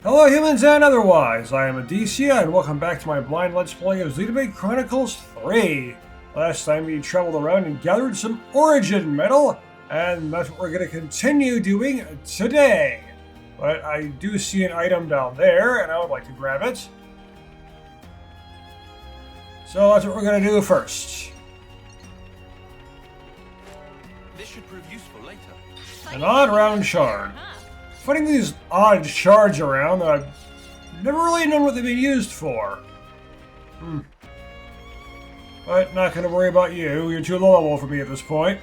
Hello humans and otherwise, I am Addie and welcome back to my blind let's play of Xenoblade Chronicles 3. Last time we traveled around and gathered some origin metal, and that's what we're going to continue doing today. But I do see an item down there, and I would like to grab it. So that's what we're going to do first. This should prove useful later. An odd round shard. Finding these odd shards around, I've never really known what they've been used for. But not going to worry about you. You're too low level for me at this point.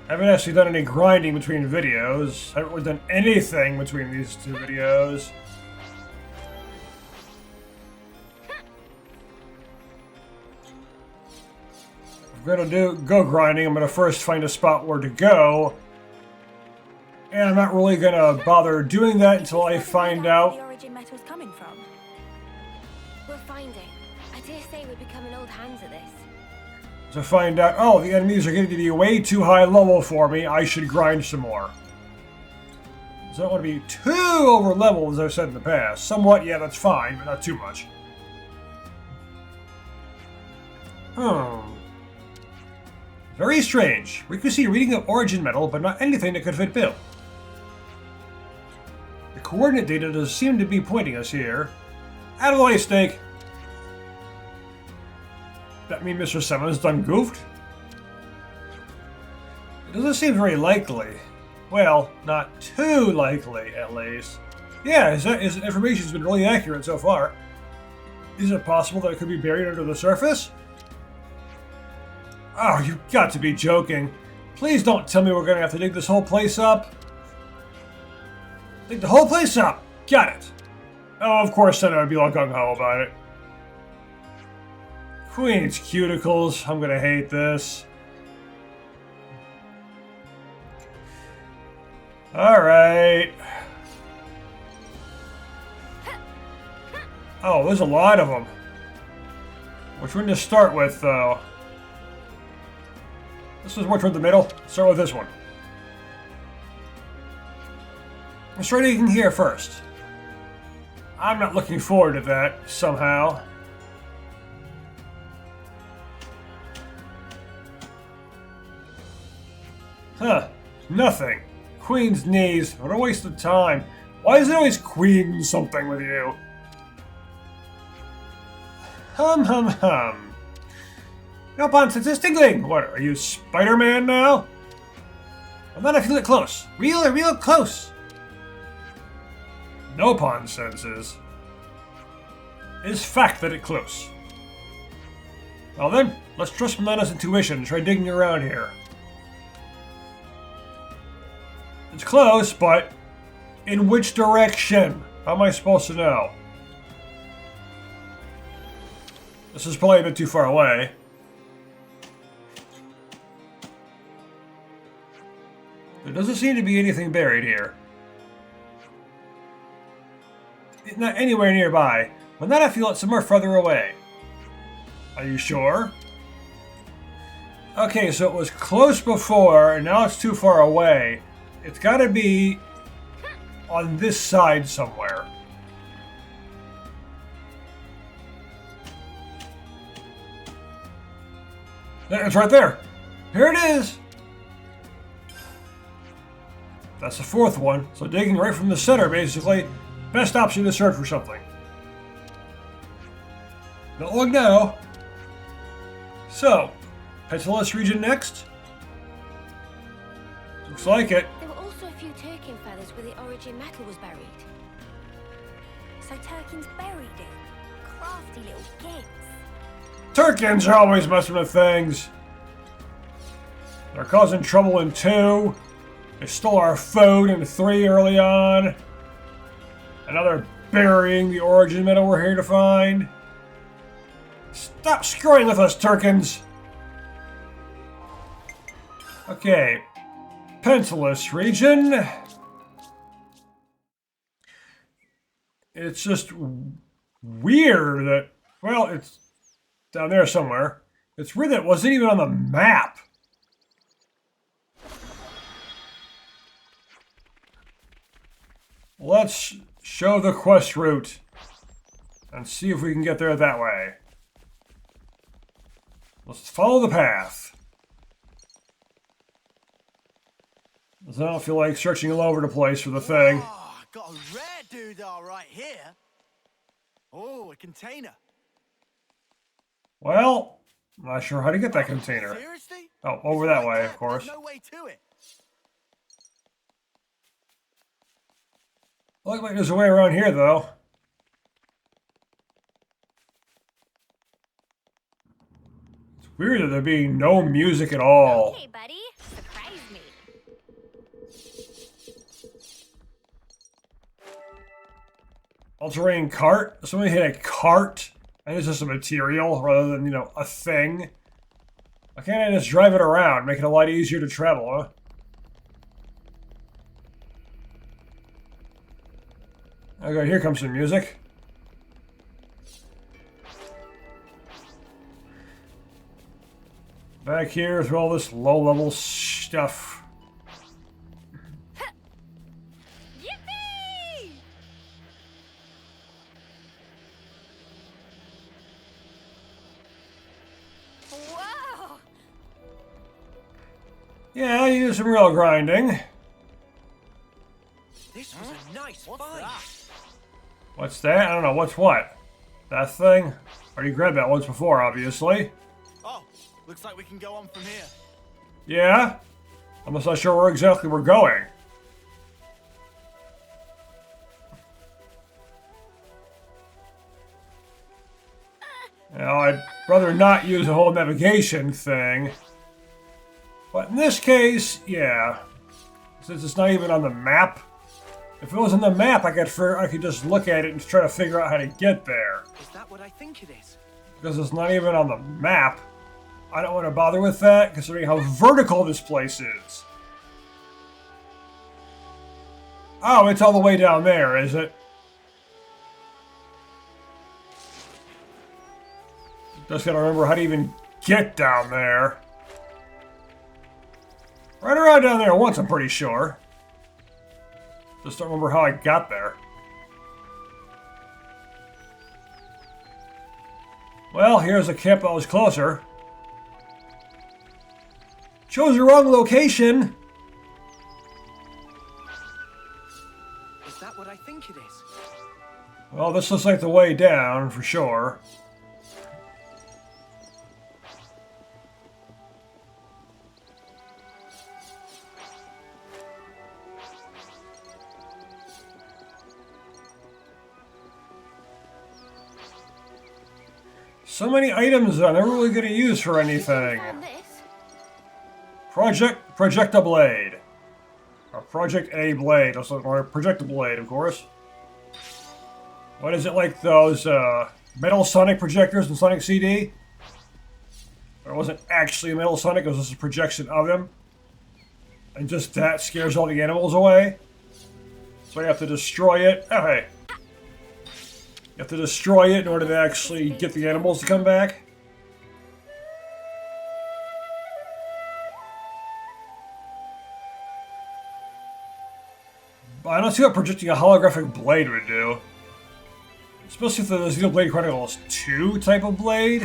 I haven't actually done any grinding between videos. I haven't really done anything between these two videos. If we're going to go grinding, I'm going to first find a spot where to go. And I'm not really going to bother doing that until I find out where the origin metal's coming from. We'll find it. I dare say we're becoming old hands at this. Oh, the enemies are getting to be way too high level for me. I should grind some more. So I don't want to be too over leveled, as I've said in the past. Somewhat, yeah, that's fine, but not too much. Very strange. We could see a reading of origin metal, but not anything that could fit Bill. The coordinate data does seem to be pointing us here. Out of the way, Snake! That mean Mr. Simmons done goofed? It doesn't seem very likely. Well, not too likely, at least. Yeah, his information's been really accurate so far. Is it possible that it could be buried under the surface? Oh, you've got to be joking. Please don't tell me we're going to have to dig this whole place up. Dig the whole place up! Got it! Oh, of course then I'd be all gung-ho about it. Queen's cuticles. I'm gonna hate this. Alright. Oh, there's a lot of them. Which one to start with, though? This is more toward the middle. Start with this one. Let's try digging here first. I'm not looking forward to that, somehow. Huh. Nothing. Queen's knees. What a waste of time. Why is it always Queen something with you? Hum. No nonsense, it's tingling! What, are you Spider-Man now? I'm not feeling it close. Real close. No pawn senses. It's fact that it close. Well then, let's trust Milana's intuition and try digging around here. It's close, but in which direction? How am I supposed to know? This is probably a bit too far away. There doesn't seem to be anything buried here. Not anywhere nearby, but then I feel it's somewhere further away. Are you sure? Okay, so it was close before, and now it's too far away. It's gotta be on this side somewhere. It's right there. Here it is. That's the fourth one. So digging right from the center, basically. Best option to search for something. Don't look now. So, Petilous region next. Looks like it. There were also a few Turkin feathers where the origin metal was buried. So Turkin's buried it. Crafty little kids. Turkins are always messing with things. They're causing trouble in 2. They stole our food in 3 early on. And now they're burying the origin metal we're here to find. Stop screwing with us, Turkins! Okay. Petilous region. It's just weird that, well, it's down there somewhere. It's weird that it wasn't even on the map. Let's show the quest route and see if we can get there that way. Let's follow the path. I don't feel like searching all over the place for the thing. Oh, got a rare doodah right here. Oh, a container. Well, I'm not sure how to get that container. Seriously? Oh, over that way, of course. There's no way to it. Looks like there's a way around here, though. It's weird that there being no music at all. Okay, buddy. Surprise me. All-terrain cart? Somebody hit a cart, and it's just a material rather than, you know, a thing. Why can't I just drive it around, make it a lot easier to travel, huh? Okay, here comes some music. Back here through all this low-level stuff. Yippee! Whoa! Yeah, you do some real grinding. This was a nice What's find. that? What's that? I don't know. What's what? That thing? Already grabbed that once before, obviously. Oh, looks like we can go on from here. Yeah? I'm just not sure where exactly we're going. Now, I'd rather not use the whole navigation thing. But in this case, yeah. Since it's not even on the map. If it was on the map, I could just look at it and try to figure out how to get there. Is that what I think it is? Because it's not even on the map. I don't want to bother with that, considering how vertical this place is. Oh, it's all the way down there, is it? Just gotta remember how to even get down there. Right around down there once, I'm pretty sure. Just don't remember how I got there. Well, here's a camp that was closer. Chose the wrong location! Is that what I think it is? Well, this looks like the way down, for sure. So many items I'm never really going to use for anything. Found this. Project a blade. Or Project A blade, or Project a blade, of course. What is it, like those Metal Sonic projectors in Sonic CD? Or it wasn't actually a Metal Sonic, it was just a projection of him. And just that scares all the animals away. So you have to destroy it. Oh, hey. You have to destroy it in order to actually get the animals to come back. But I don't see what projecting a holographic blade would do. Especially if the Xenoblade Chronicles 2 type of blade.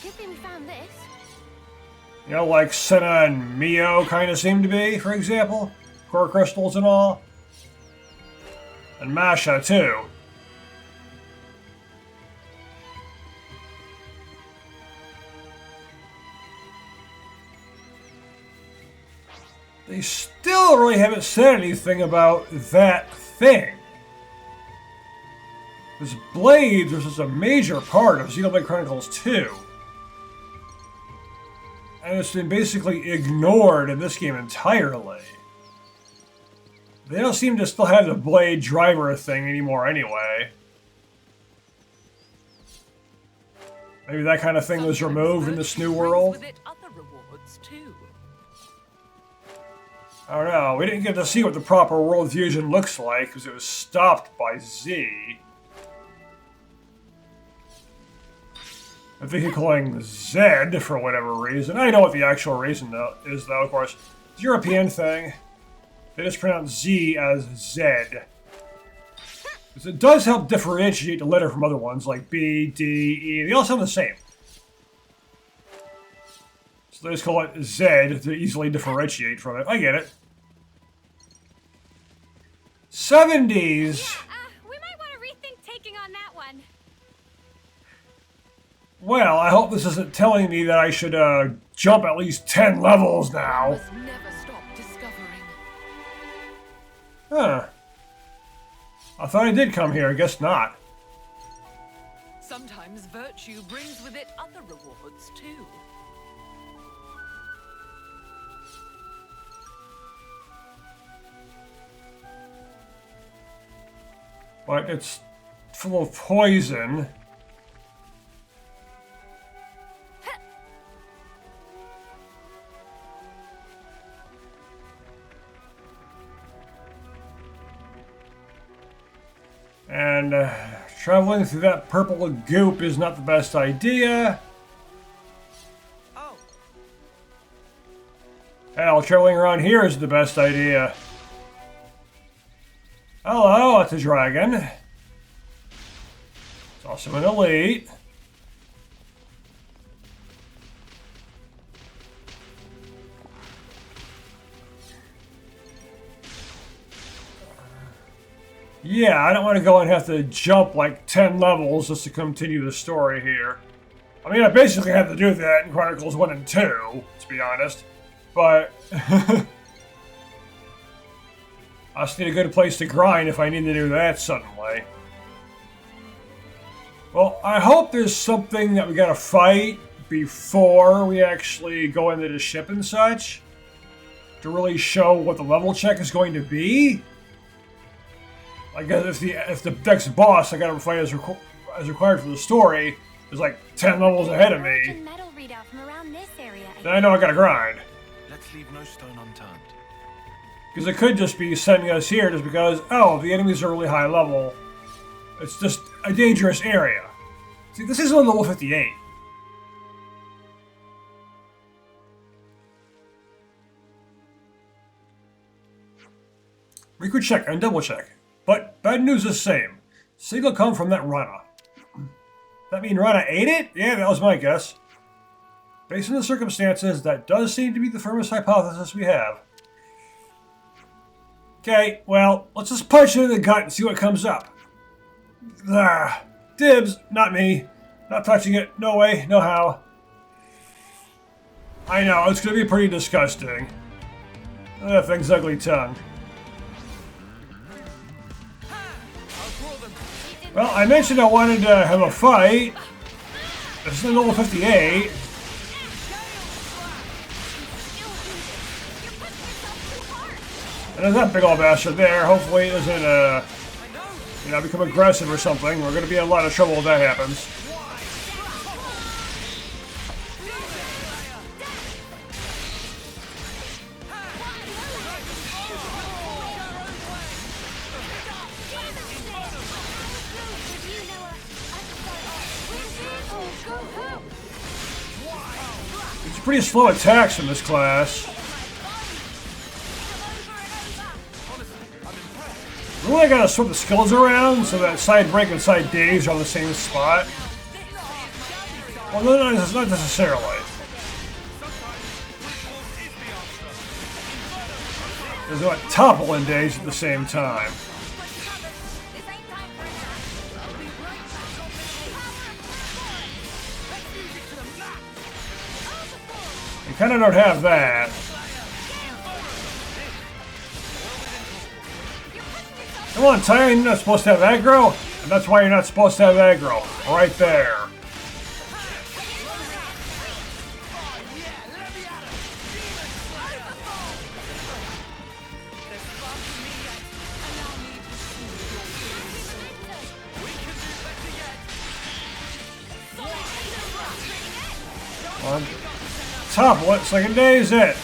Good thing we found this. You know, like Senna and Mio kind of seem to be, for example. Core crystals and all. And Masha, too. They still really haven't said anything about that thing. This blade was just a major part of Xenoblade Chronicles 2. And it's been basically ignored in this game entirely. They don't seem to still have the blade driver thing anymore anyway. Maybe that kind of thing was removed in this new world? With it other rewards too. I don't know. We didn't get to see what the proper world fusion looks like because it was stopped by Z. I think he's calling Z for whatever reason. I know what the actual reason is, though, of course. It's a European thing. They just pronounce Z as Z. Because it does help differentiate the letter from other ones, like B, D, E. They all sound the same. So they just call it Z to easily differentiate from it. I get it. 70s. We might want to rethink taking on that one. Well, I hope this isn't telling me that I should jump at least 10 levels now. Must never stop discovering. Huh. I thought I did come here. I guess not. Sometimes virtue brings with it other rewards too. But it's full of poison. And traveling through that purple goop is not the best idea. Oh, Hell, traveling around here is the best idea. Hello, it's a dragon. It's also an elite. Yeah, I don't want to go and have to jump like 10 levels just to continue the story here. I mean, I basically had to do that in Chronicles 1 and 2, to be honest. But I just need a good place to grind if I need to do that suddenly. Well, I hope there's something that we gotta fight before we actually go into the ship and such, to really show what the level check is going to be. Like if the next boss I gotta fight as required for the story is like 10 levels ahead of me, Metal readout from around this area. then I know I gotta grind. Let's leave no stone unturned. Because it could just be sending us here just because, oh, the enemies are really high level. It's just a dangerous area. See, this is on level 58. We could check and double check. But bad news is same. Signal come from that Rana. That mean Rana ate it? Yeah, that was my guess. Based on the circumstances, that does seem to be the firmest hypothesis we have. Okay, well, let's just punch it in the gut and see what comes up. Dibs, not me. Not touching it. No way, no how. I know, it's gonna be pretty disgusting. That thing's ugly tongue. Well, I mentioned I wanted to have a fight. This is level 58. And there's that big old bastard there. Hopefully it doesn't, become aggressive or something. We're going to be in a lot of trouble if that happens. It's pretty slow attacks in this class. Really, I gotta swap the skills around so that side break and side daze are on the same spot. Well, no, not necessarily. There's what topple and daze at the same time. You kind of don't have that. Come on, Titan, you're not supposed to have aggro, and that's why you're not supposed to have aggro. Right there. On top, what? Second day is it?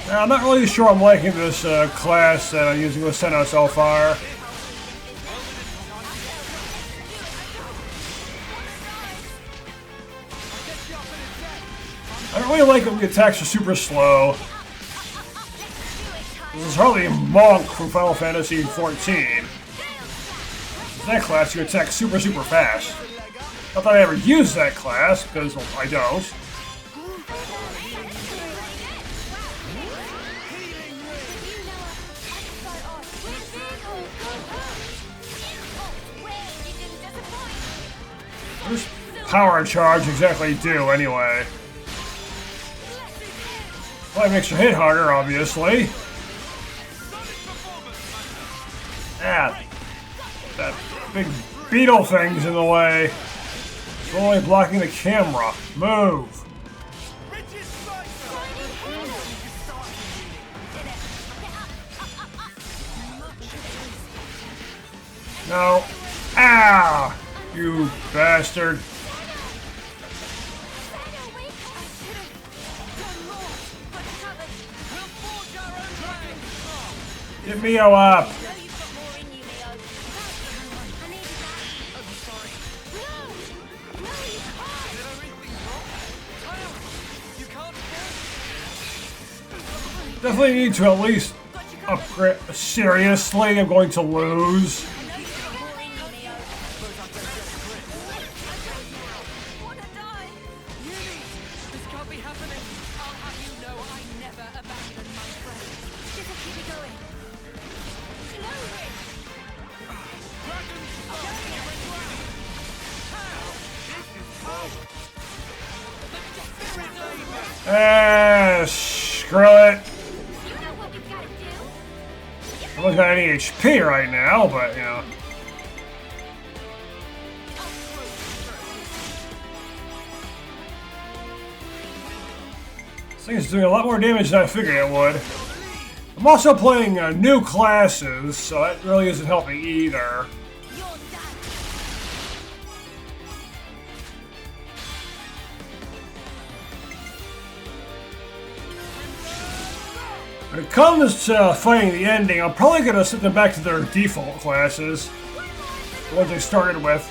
Now, I'm not really sure I'm liking this class that I'm using with Senna so far. I don't really like when the attacks are super slow. hardly Monk from Final Fantasy XIV. That class, you attack super fast. Not that I ever use that class, because well, I don't. What does power charge exactly do, anyway? Well, it makes your hit harder, obviously. Ah, that big beetle thing's in the way. It's only blocking the camera. Move. No. Ah! You bastard. Get Mio up. Definitely need to at least upgrade. Seriously, I'm going to lose. Screw it. I don't got any HP right now, but you know. This thing is doing a lot more damage than I figured it would. I'm also playing new classes, so that really isn't helping either. When it comes to fighting the ending, I'm probably going to set them back to their default classes. The ones they started with.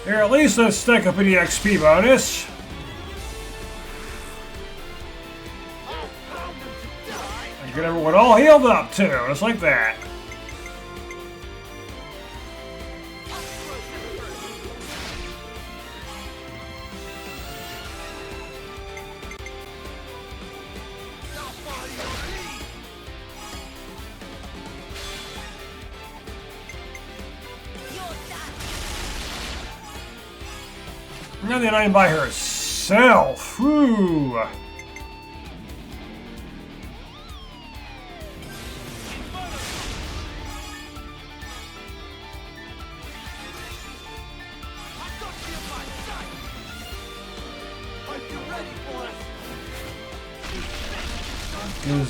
Here, at least let's stack up an EXP bonus. Get everyone all healed up too, just like that. Now the Addie by herself. Whew.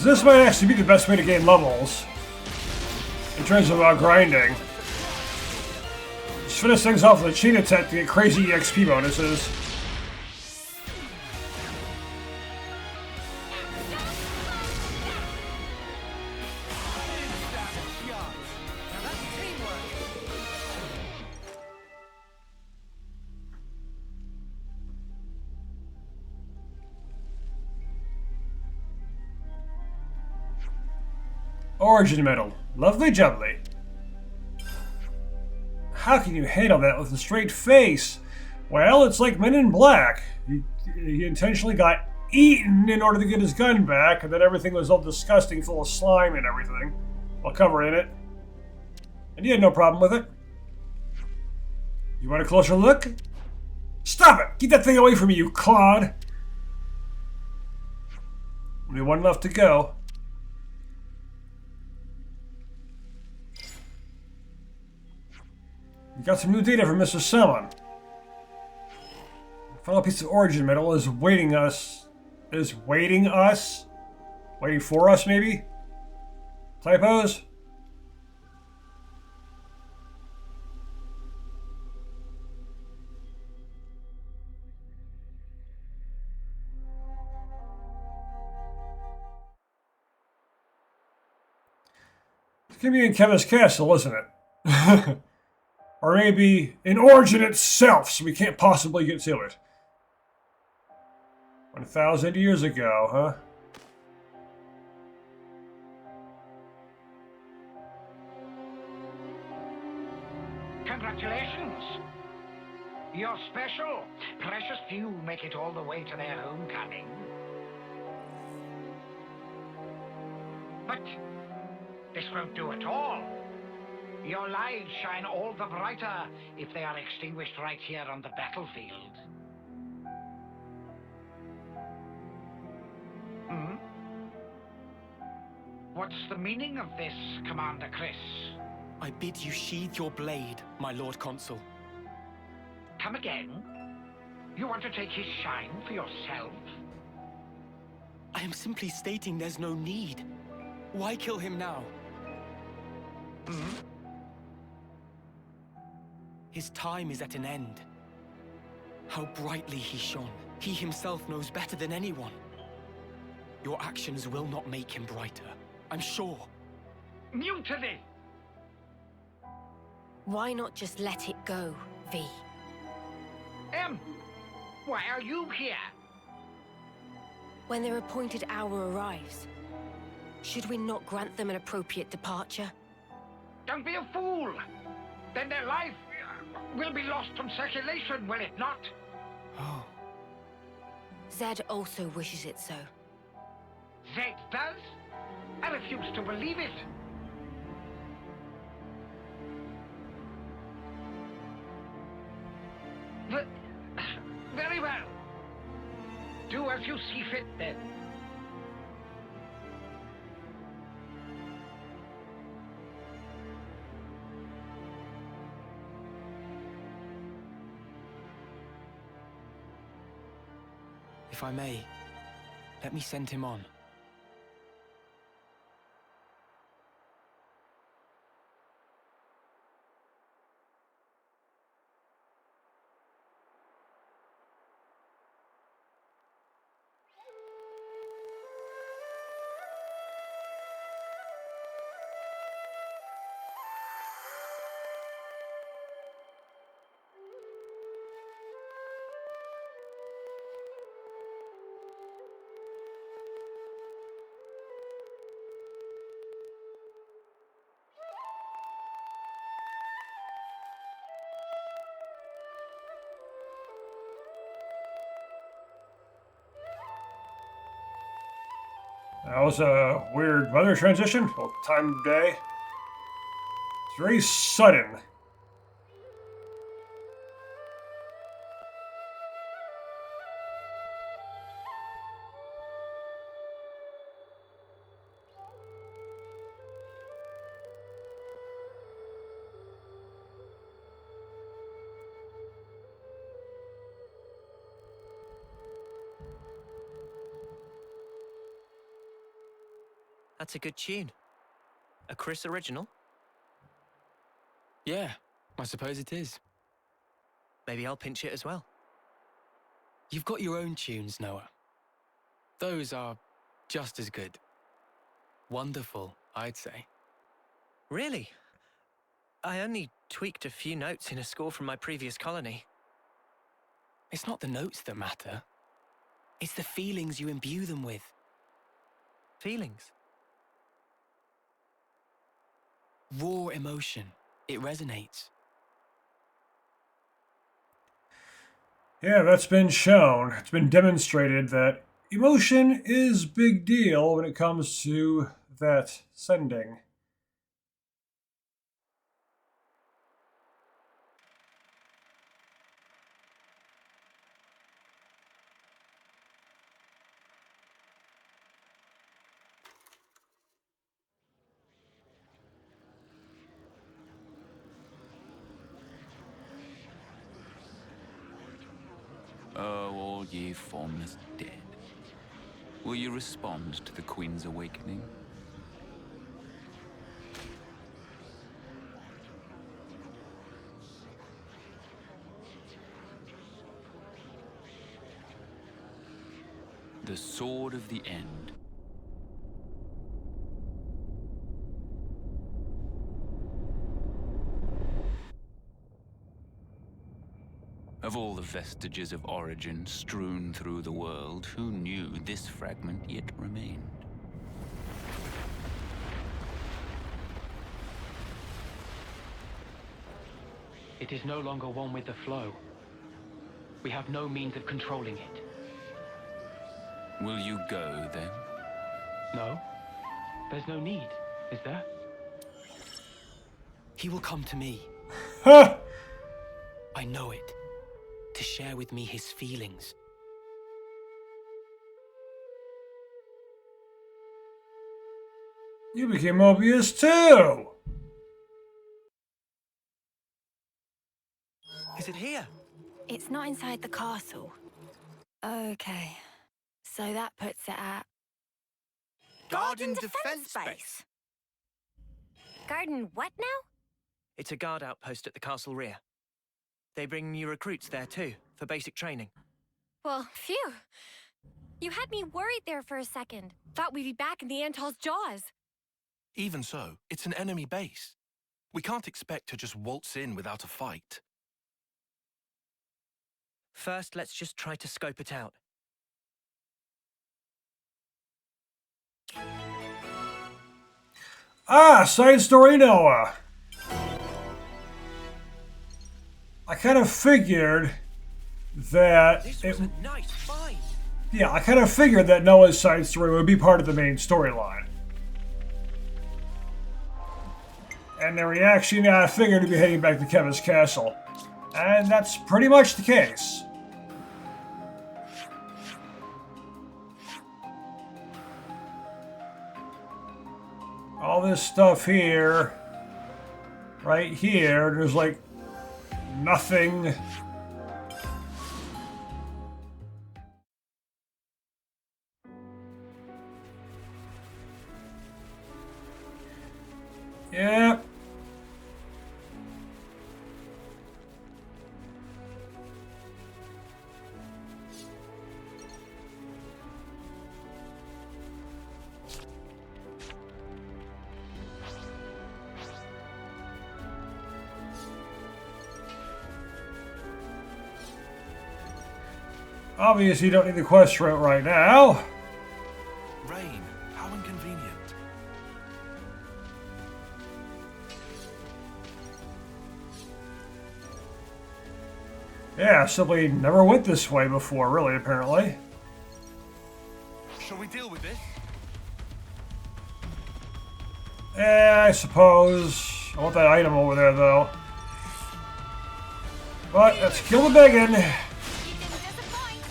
This might actually be the best way to gain levels in terms of grinding. Just finish things off with a chain attack to get crazy EXP bonuses. Origin medal. Lovely jubbly. How can you handle that with a straight face? Well, it's like Men in Black. He intentionally got eaten in order to get his gun back, and then everything was all disgusting, full of slime and everything, while covering it. And he had no problem with it. You want a closer look? Stop it! Keep that thing away from me, you clod! Only one left to go. We got some new data from Mr. Salmon. The final piece of origin metal is waiting us. Waiting for us, maybe? Typos? It can be in Kevin's castle, isn't it? Or maybe in Origin itself, so we can't possibly get to it. 1,000 years ago, huh? Congratulations! You're special. Precious few make it all the way to their homecoming. But this won't do at all. Your lives shine all the brighter if they are extinguished right here on the battlefield. Hmm? What's the meaning of this, Commander Chris? I bid you sheathe your blade, my Lord Consul. Come again? You want to take his shine for yourself? I am simply stating there's no need. Why kill him now? Hmm? His time is at an end. How brightly he shone. He himself knows better than anyone. Your actions will not make him brighter, I'm sure. Mutiny! Why not just let it go, V? Why are you here? When their appointed hour arrives, should we not grant them an appropriate departure? Don't be a fool! Then their life will be lost from circulation, will it not? Oh. Zed also wishes it so. Zed does? I refuse to believe it. Very well. Do as you see fit, then. If I may, let me send him on. That was a weird weather transition. Well, time of day. It's very sudden. That's a good tune. A Chris original? Yeah, I suppose it is. Maybe I'll pinch it as well. You've got your own tunes, Noah. Those are just as good. Wonderful, I'd say. Really? I only tweaked a few notes in a score from my previous colony. It's not the notes that matter. It's the feelings you imbue them with. Feelings? Raw emotion. It resonates. Yeah, that's been shown. It's been demonstrated that emotion is big deal when it comes to that sending. Oh, all ye formless dead. Will you respond to the Queen's awakening? The sword of the end. Of all the vestiges of origin strewn through the world, who knew this fragment yet remained? It is no longer one with the flow. We have no means of controlling it. Will you go, then? No? There's no need, is there? He will come to me. Huh! I know it. To share with me his feelings. You became Mobius too! Is it here? It's not inside the castle. Okay. So that puts it at... Garden defense base. Garden what now? It's a guard outpost at the castle rear. They bring new recruits there too, for basic training. Well, phew. You had me worried there for a second. Thought we'd be back in the Antol's jaws. Even so, it's an enemy base. We can't expect to just waltz in without a fight. First, let's just try to scope it out. Ah, side story Noah. I kind of figured that This was a nice find. yeah, I kind of figured that Noah's side story would be part of the main storyline. And the reaction, yeah, I figured to be heading back to Kevin's castle. And that's pretty much the case. All this stuff here, right here, there's like nothing. Yeah. Obviously, you don't need the quest route right now. Rain, how inconvenient. Yeah, simply never went this way before, really, apparently. Shall we deal with this? Yeah, I suppose. I want that item over there, though. But let's kill the biggin. You didn't disappoint.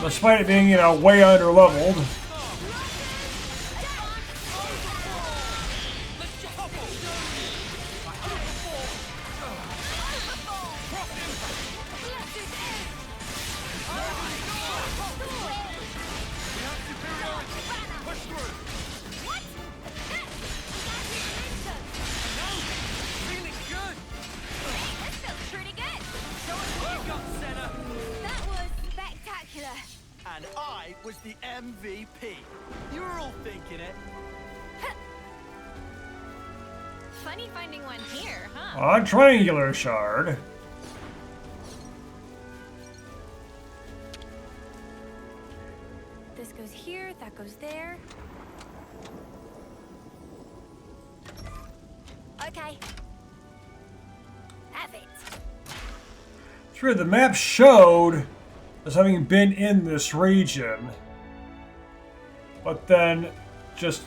Despite it being, you know, way under leveled. That was spectacular. And I was the MVP. You were all thinking it. Funny finding one here, huh? On triangular shard. This goes here, that goes there. Okay. Have it. Sure, the map showed as having been in this region, but then just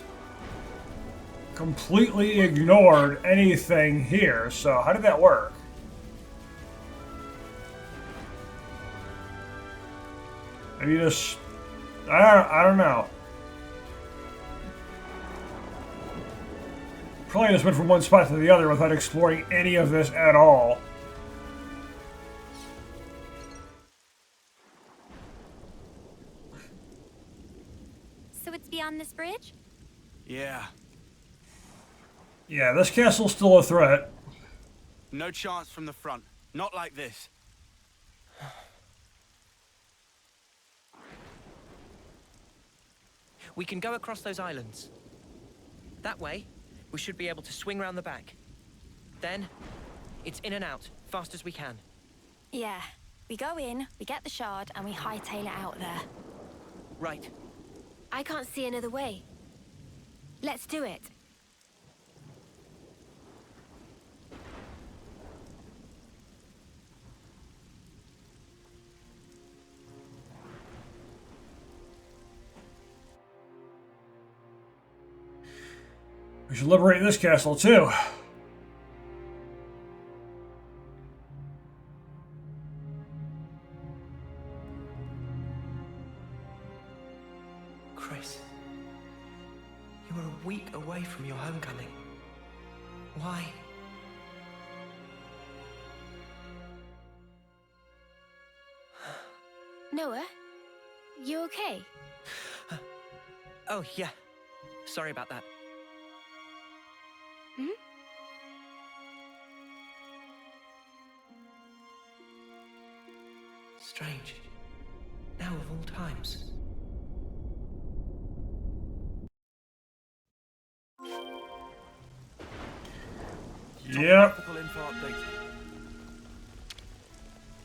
completely ignored anything here. So how did that work? Maybe just I don't know. Probably just went from one spot to the other without exploring any of this at all. So it's beyond this bridge? Yeah. Yeah, this castle's still a threat. No chance from the front. Not like this. We can go across those islands. That way, we should be able to swing round the back. Then, It's in and out, fast as we can. Yeah. We go in, we get the shard, and we hightail it out there. Right. I can't see another way. Let's do it. We should liberate this castle too. Chris, you were a week away from your homecoming. Why? Noah, you okay? Oh, yeah. Sorry about that. Hmm? Strange. Now of all times. Yep. Tactical info update.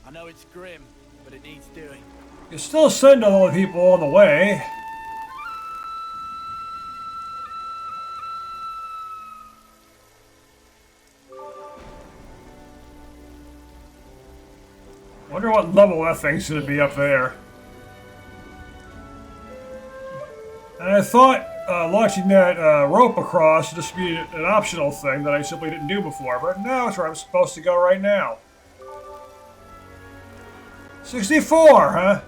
I know it's grim, but it needs doing. You still send a lot of people on the way. Wonder what level that thing's gonna be up there. And I thought launching that rope across would just be an optional thing that I simply didn't do before, but now it's where I'm supposed to go right now. 64, huh?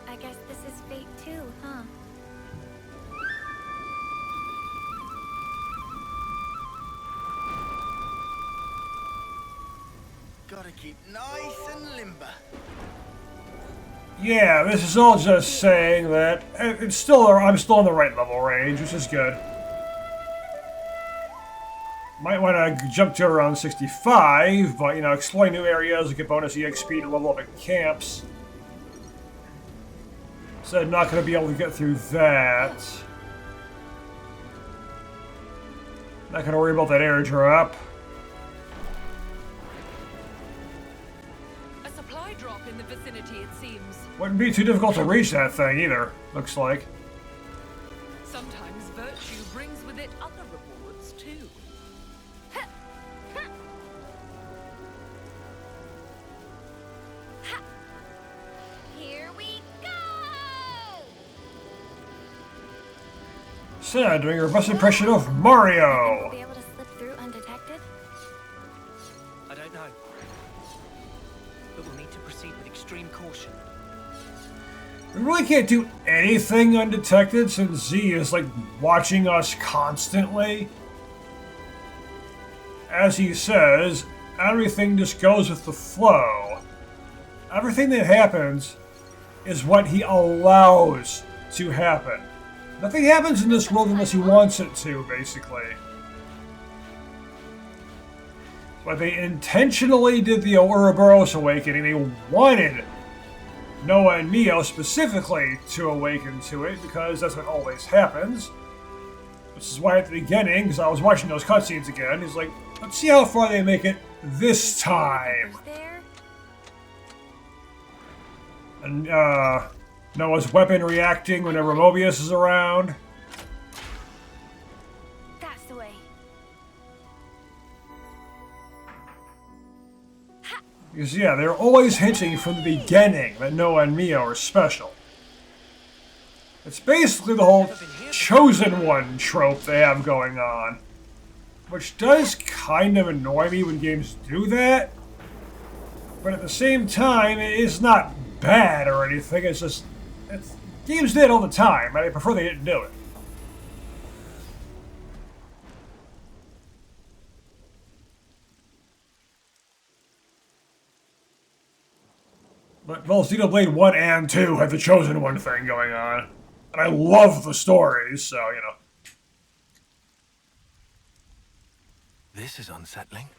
I guess this is fate too, huh? Gotta keep nice and limber. Yeah, this is all just saying that it's still I'm still in the right level range, which is good. Might want to jump to around 65, but, you know, exploring new areas, get bonus EXP to level up at camps. So I'm not going to be able to get through that. Not going to worry about that airdrop. A supply drop in the vicinity, it seems. Wouldn't be too difficult to reach that thing either, looks like. Sometimes virtue brings with it other rewards, too. Here we go! Sarah doing her best impression of Mario. Be able to slip through undetected? I don't know. But we'll need to proceed with extreme caution. We really can't do anything undetected since Z is, like, watching us constantly. As he says, everything just goes with the flow. Everything that happens is what he allows to happen. Nothing happens in this world unless he wants it to, basically. But they intentionally did the Ouroboros awakening. They wanted Noah and Mio specifically to awaken to it, because that's what always happens. Which is why at the beginning, because I was watching those cutscenes again, he's like, let's see how far they make it this time. There? And Noah's weapon reacting whenever Mobius is around. That's the way. Because, yeah, they're always hinting from the beginning that Noah and Mio are special. It's basically the whole chosen one trope they have going on. Which does kind of annoy me when games do that. But at the same time, it's not bad or anything, it's just... games did all the time, and I prefer they didn't do it. But both Xenoblade 1 and 2 had the Chosen One thing going on. And I love the stories, so, you know. This is unsettling.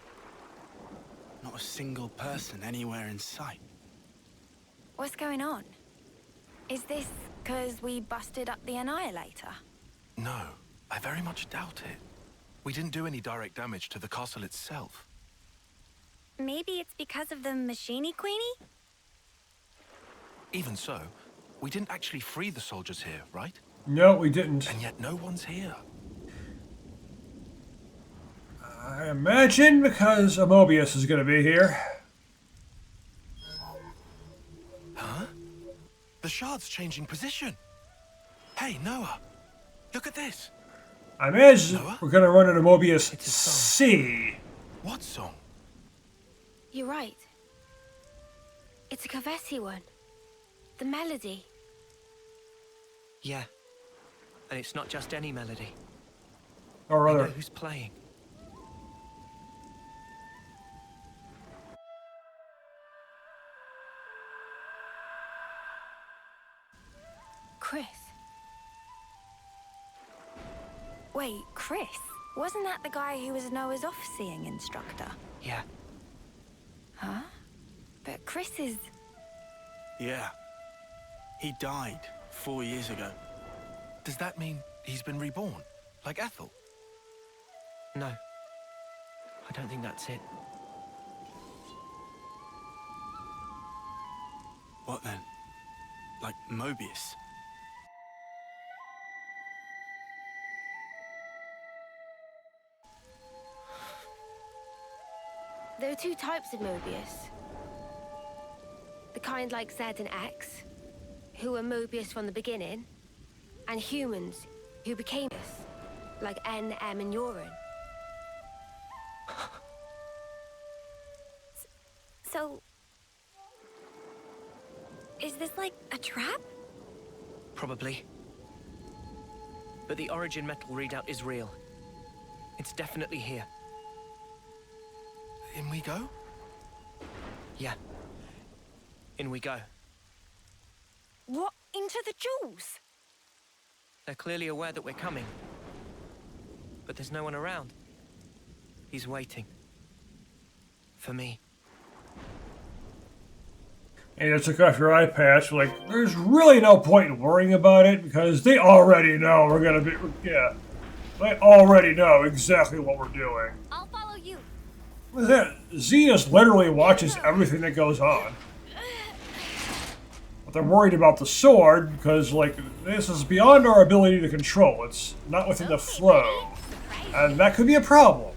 Not a single person anywhere in sight. What's going on? Is this because we busted up the Annihilator? No, I very much doubt it. We didn't do any direct damage to the castle itself. Maybe it's because of the Machine Queenie? Even so, we didn't actually free the soldiers here, right? No, we didn't. And yet no one's here. I imagine because Mobius is going to be here. Huh? The shard's changing position. Hey, Noah, look at this. I imagine Noah? we're going to run into Mobius It's a song. C. What song? You're right. It's a Kavesi one. The melody. Yeah. And it's not just any melody. Or I know rather, who's playing. Chris. Wait, Chris? Wasn't that the guy who was Noah's off-seeing instructor? Yeah. Huh? But Chris is... Yeah. He died 4 years ago. Does that mean he's been reborn, like Ethel? No. I don't think that's it. What then? Like Mobius? There are two types of Mobius. The kind like Z and X, who were Mobius from the beginning, and humans who became this, like N, M, and Urine. So... Is this like a trap? Probably. But the origin metal readout is real. It's definitely here. In we go? Yeah. In we go. What? Into the jewels? They're clearly aware that we're coming. But there's no one around. He's waiting. For me. and you took off your eye patch, like, there's really no point in worrying about it because they already know we're gonna be, yeah. They already know exactly what we're doing. I'll follow you. What's that? Xenos literally watches everything that goes on. But they're worried about the sword because, like, this is beyond our ability to control. It's not within the flow. And that could be a problem.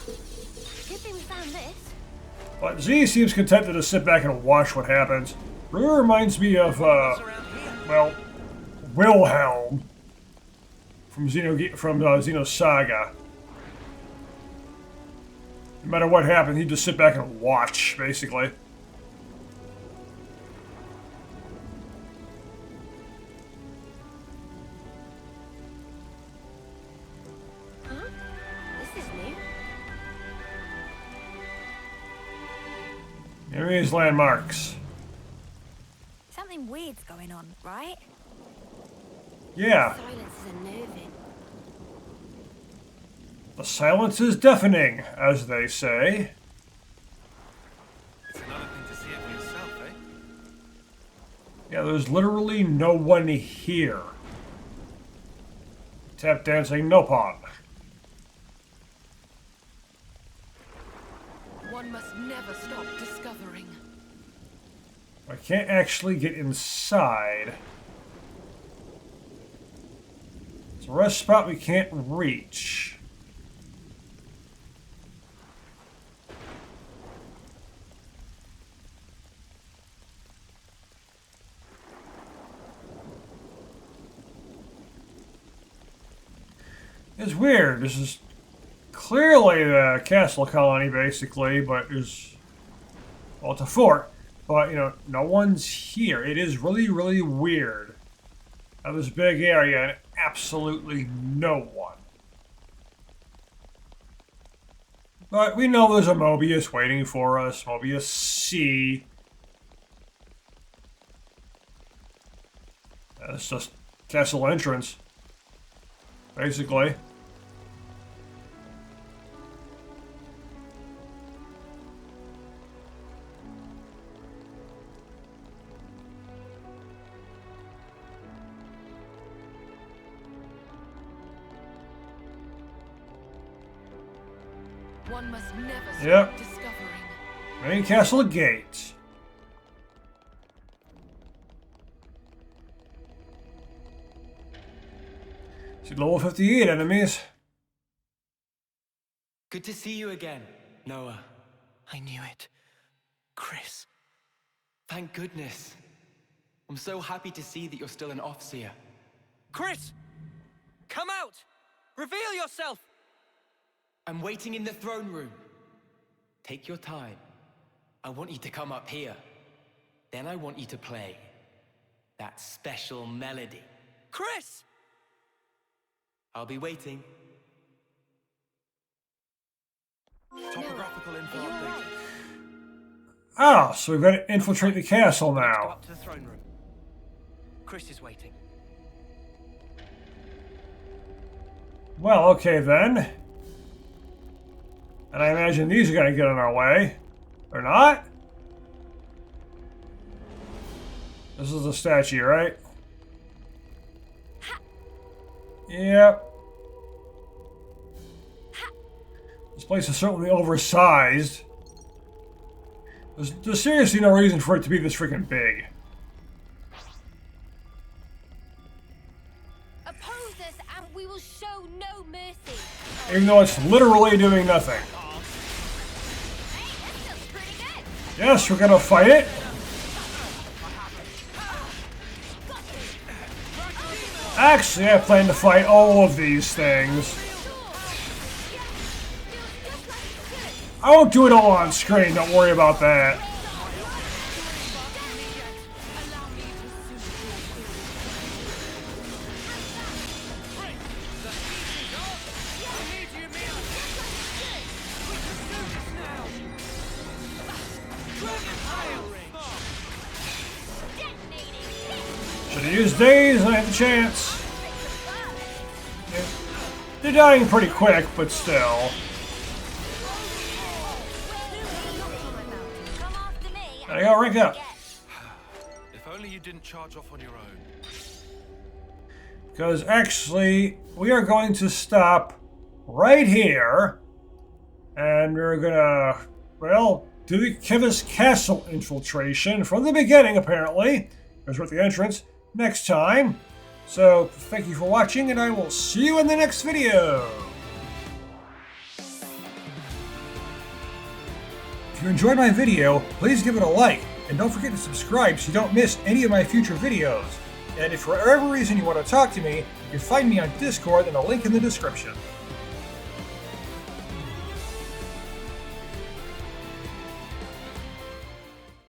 Good thing we found this. But Z seems content to just sit back and watch what happens. Really reminds me of, well, Wilhelm from Xenosaga. No matter what happened, he'd just sit back and watch, basically. Huh? This is new. Here are these landmarks. Something weird's going on, right? Yeah, Silence is unnerving. the silence is deafening, as they say. It's another thing to see it for yourself, eh? Yeah, there's literally no one here. Tap dancing, no pot. One must never stop discovering. I can't actually get inside. It's a rest spot we can't reach. It's weird. This is clearly the castle colony, basically, but is, well, it's a fort. But, you know, no one's here. It is really, really weird. Now, this big area and absolutely no one. But we know there's a Mobius waiting for us. Mobius C. It's just castle entrance, basically. One must never stop Yep. discovering. Main castle gate. See level 58 enemies. Good to see you again, Noah. I knew it. Chris. Thank goodness. I'm so happy to see that you're still an Offseer. Chris! Come out! Reveal yourself! I'm waiting in the throne room. Take your time. I want you to come up here. Then I want you to play that special melody. Chris! I'll be waiting. Topographical info update. Oh, so we've got to infiltrate the castle Go now. up to the throne room. Chris is waiting. Well, okay then. And I imagine these are going to get in our way. Or not? This is a statue, right? Yep. This place is certainly oversized. There's seriously no reason for it to be this freaking big. Oppose us and we will show no mercy. Even though it's literally doing nothing. Hey, that feels pretty good. Yes, we're gonna fight it. Actually, I plan to fight all of these things. I won't do it all on screen, don't worry about that. Should have used days when I had the chance. They're dying pretty quick, but still. There you go, rank up. If only you didn't charge off on your own. Because actually, we are going to stop right here. And we're gonna, well, do the Kivas Castle infiltration from the beginning, apparently. Because we're at the entrance next time. So, thank you for watching, and I will see you in the next video. If you enjoyed my video, please give it a like, and don't forget to subscribe so you don't miss any of my future videos. And if for whatever reason you want to talk to me, you can find me on Discord in a link in the description.